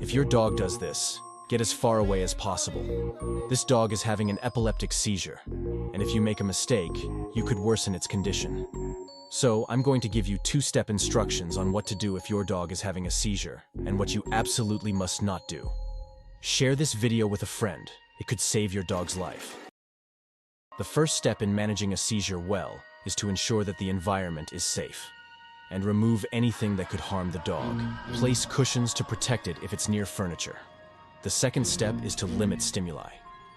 If your dog does this, get as far away as possible. This dog is having an epileptic seizure, and if you make a mistake, you could worsen its condition. So, I'm going to give you two-step instructions on what to do if your dog is having a seizure, and what you absolutely must not do. Share this video with a friend. It could save your dog's life. The first step in managing a seizure well is to ensure that the environment is safe. And remove anything that could harm the dog. Place cushions to protect it if it's near furniture. The second step is to limit stimuli.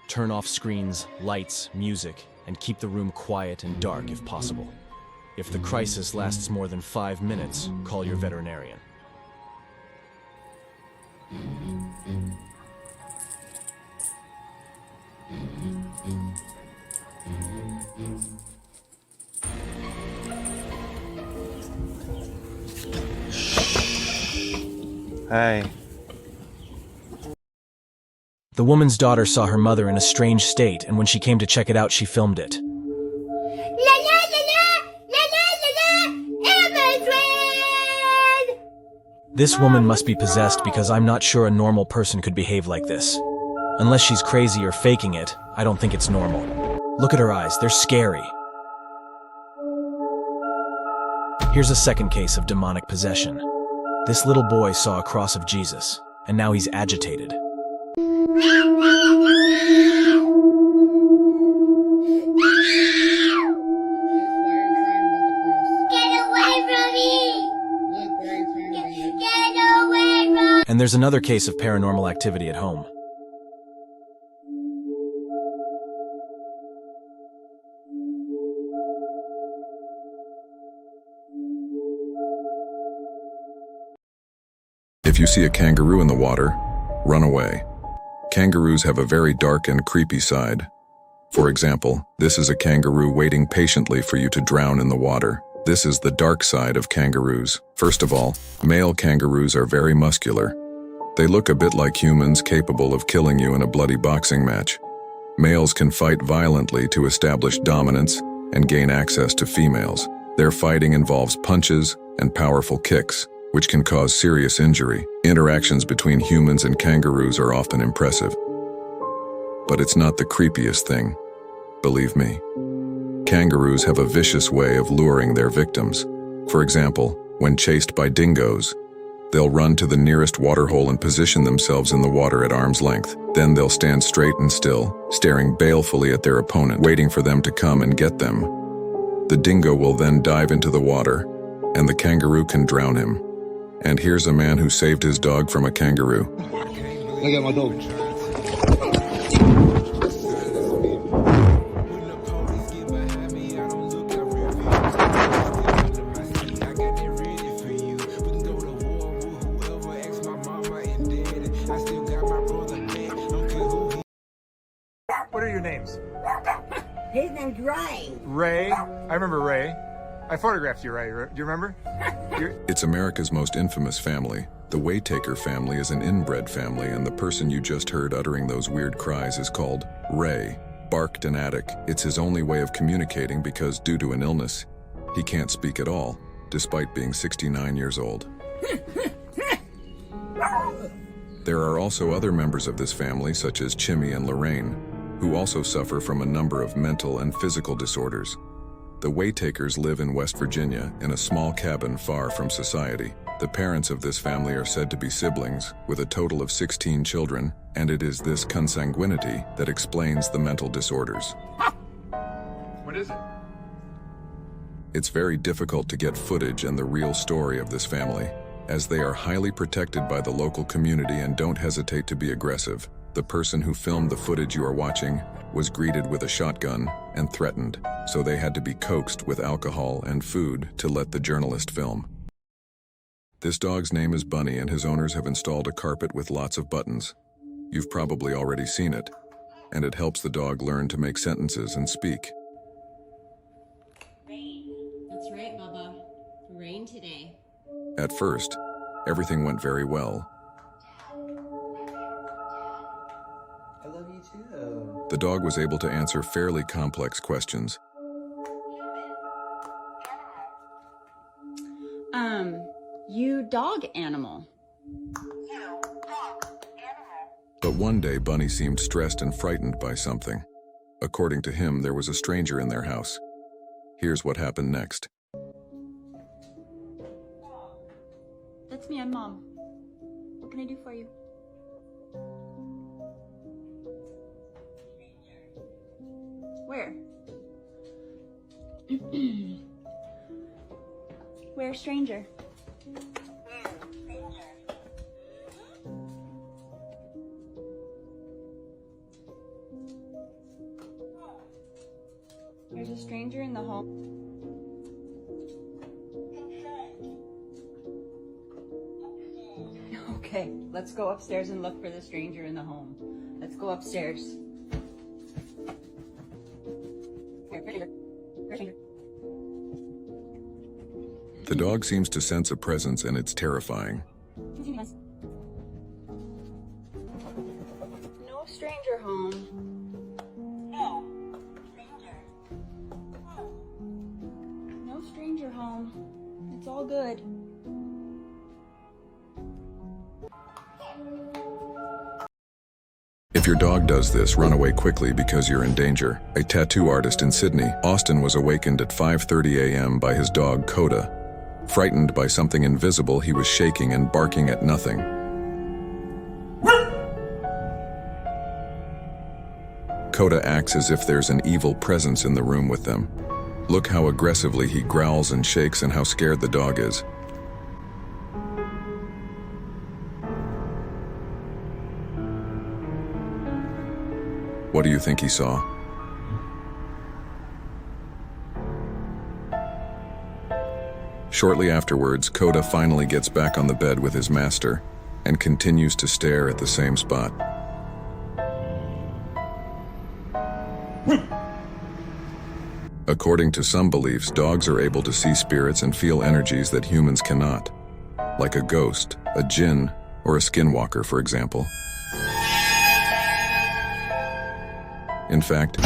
Turn off screens, lights, music, and keep the room quiet and dark if possible. If the crisis lasts more than 5 minutes, call your veterinarian. Hey. The woman's daughter saw her mother in a strange state, and when she came to check it out, she filmed it. La la la la! La la la la! Amazon! This woman must be possessed because I'm not sure a normal person could behave like this. Unless she's crazy or faking it, I don't think it's normal. Look at her eyes, they're scary. Here's a second case of demonic possession. This little boy saw a cross of Jesus, and now he's agitated. And there's another case of paranormal activity at home. If you see a kangaroo in the water, run away. Kangaroos have a very dark and creepy side. For example, this is a kangaroo waiting patiently for you to drown in the water. This is the dark side of kangaroos. First of all, male kangaroos are very muscular. They look a bit like humans capable of killing you in a bloody boxing match. Males can fight violently to establish dominance and gain access to females. Their fighting involves punches and powerful kicks, which can cause serious injury. Interactions between humans and kangaroos are often impressive. But it's not the creepiest thing, believe me. Kangaroos have a vicious way of luring their victims. For example, when chased by dingoes, they'll run to the nearest waterhole and position themselves in the water at arm's length. Then they'll stand straight and still, staring balefully at their opponent, waiting for them to come and get them. The dingo will then dive into the water, and the kangaroo can drown him. And here's a man who saved his dog from a kangaroo. Look at my dog. What are your names? His name's Ray. Ray. I remember Ray. I photographed you, Ray. Do you remember? It's America's most infamous family. The Waytaker family is an inbred family, and the person you just heard uttering those weird cries is called Ray. Barked and attic. It's his only way of communicating because, due to an illness, he can't speak at all, despite being 69 years old. There are also other members of this family, such as Chimmy and Lorraine, who also suffer from a number of mental and physical disorders. The Waytakers live in West Virginia, in a small cabin far from society. The parents of this family are said to be siblings, with a total of 16 children, and it is this consanguinity that explains the mental disorders. What is it? It's very difficult to get footage and the real story of this family, as they are highly protected by the local community and don't hesitate to be aggressive. The person who filmed the footage you are watching was greeted with a shotgun and threatened, so they had to be coaxed with alcohol and food to let the journalist film. This dog's name is Bunny, and his owners have installed a carpet with lots of buttons. You've probably already seen it, and it helps the dog learn to make sentences and speak. Rain. That's right, Bubba. Rain today. At first, everything went very well. I love you too. The dog was able to answer fairly complex questions. You dog animal. But one day, Bunny seemed stressed and frightened by something. According to him, there was a stranger in their house. Here's what happened next. That's me, I'm Mom. What can I do for you? Where? Where, stranger? There's a stranger in the home. Okay, let's go upstairs and look for the stranger in the home. Let's go upstairs. The dog seems to sense a presence and it's terrifying. No stranger home. No stranger home. It's all good. If your dog does this, run away quickly because you're in danger. A tattoo artist in Sydney, Austin, was awakened at 5:30 a.m. by his dog, Coda. Frightened by something invisible, he was shaking and barking at nothing. Coda acts as if there's an evil presence in the room with them. Look how aggressively he growls and shakes and how scared the dog is. What do you think he saw? Shortly afterwards, Coda finally gets back on the bed with his master and continues to stare at the same spot. According to some beliefs, dogs are able to see spirits and feel energies that humans cannot, like a ghost, a jinn, or a skinwalker, for example. In fact,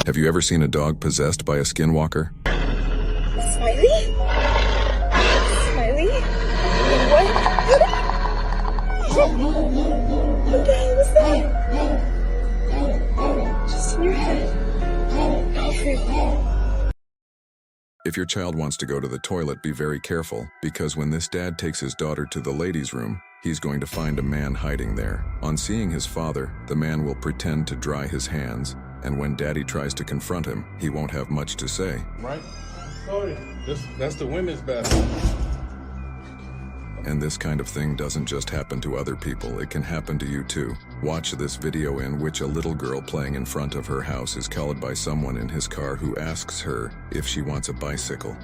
have you ever seen a dog possessed by a skinwalker? Smiley? Smiley? What? What the hell was that? Just in your head. Alfred. If your child wants to go to the toilet, be very careful, because when this dad takes his daughter to the ladies' room, he's going to find a man hiding there. On seeing his father, the man will pretend to dry his hands, and when daddy tries to confront him, he won't have much to say. Right? Sorry. That's the women's bathroom. And this kind of thing doesn't just happen to other people, it can happen to you too. Watch this video in which a little girl playing in front of her house is called by someone in his car who asks her if she wants a bicycle.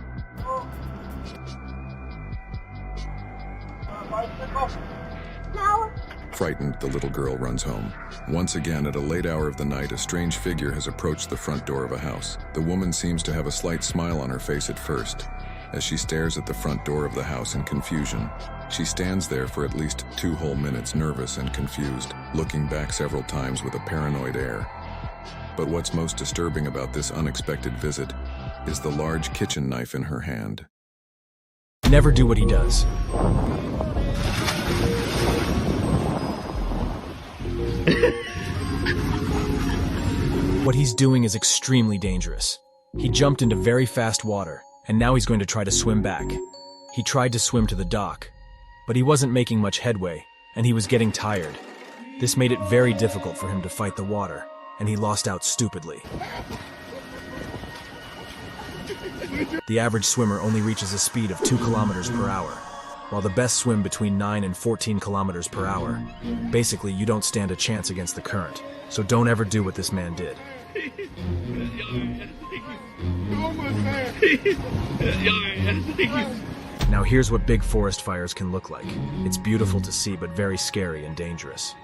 No. Frightened, the little girl runs home. Once again, at a late hour of the night, a strange figure has approached the front door of a house. The woman seems to have a slight smile on her face at first, as she stares at the front door of the house in confusion. She stands there for at least 2 whole minutes, nervous and confused, looking back several times with a paranoid air. But what's most disturbing about this unexpected visit is the large kitchen knife in her hand. Never do what he does. What he's doing is extremely dangerous. He jumped into very fast water, and now he's going to try to swim back. He tried to swim to the dock, but he wasn't making much headway, and he was getting tired. This made it very difficult for him to fight the water, and he lost out stupidly. The average swimmer only reaches a speed of 2 kilometers per hour, while the best swim between 9 and 14 kilometers per hour. Basically, you don't stand a chance against the current, so don't ever do what this man did. Now here's what big forest fires can look like. It's beautiful to see, but very scary and dangerous.